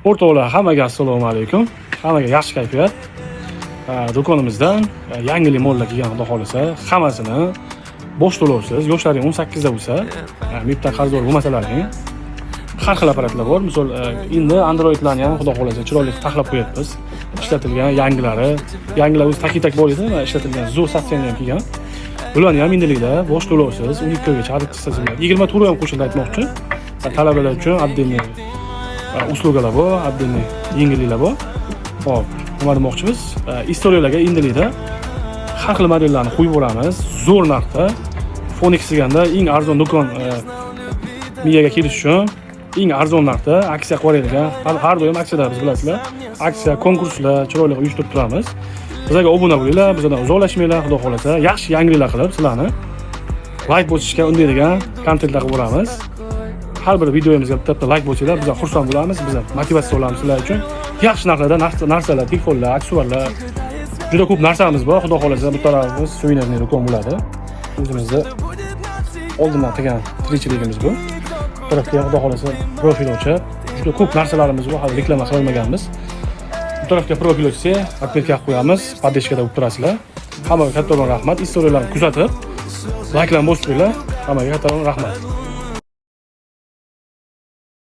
O'rtoqlar, hammaga assalomu alaykum. Hammaga yaxshi kayfiyat. Do'konimizdan yangi mollar kelgan, xudo xolisa, hammasini bosh to'lovsiz. Yoshlaring 18 da bo'lsa, mibdan qarzdor bo'lmasalaring, har xil apparatlar bor. Misol, endi Androidlarni ham xudo xolisa chiroyli taxlab qo'yapmiz. Ishlatilgan yangilari, yangilar o'zi tak bor edi, ishlatilgan zo'r satsiyani ham kelgan. Bularni ham endilikda bosh to'lovsiz, 12 oygacha xarid qilsangiz, 20 tur ham qo'shilib aytmoqchi. Talabalar uchun отдельный uslugalar bor, отдельный yengilliklar bor. Hop, nima demoqchimiz? Istoriyalarga endilikda har xil modellarni qo'yib boramiz. Zo'r narxda. Phoenix deganda eng arzon do'kon miyaga kelish uchun eng arzon narxda aksiya qo'yadigan, har doim aksiyalar biz bilasizlar. Aksiya, konkurslar chiroyli uyushtirib turamiz. Bizga obuna bo'linglar, bizdan uzoqlashmanglar, xudo xolasa, yaxshi yangiliklar qilib sizlarni like bosishga undaydigan kontentlar qilib boramiz. Har bir videomizga bitta like bo'lsanglar, biz xursand bo'lamiz, biz motivatsiya olamiz sizlar uchun. Yaxshi narxlarda narsalar, telefonlar, aksessuarlar, juda ko'p narsamiz bor. Xudo xolasa, bu tarafimiz suvenirli do'kon bo'ladi. O'zimizda oldindan qilgan tirikchiligimiz bu. Bu tarafga xudo xolasa profil ochib, juda ko'p narsalarimiz bor, hali reklama qilmaganmiz. Bu tarafga profil ochsa, отметка qo'yamiz, podeshkada bo'lib turasizlar. Hammaga kattaroq rahmat. Istoriyalarni kuzatib, like'larni bosib qo'yinglar. Hammaga kattaroq rahmat.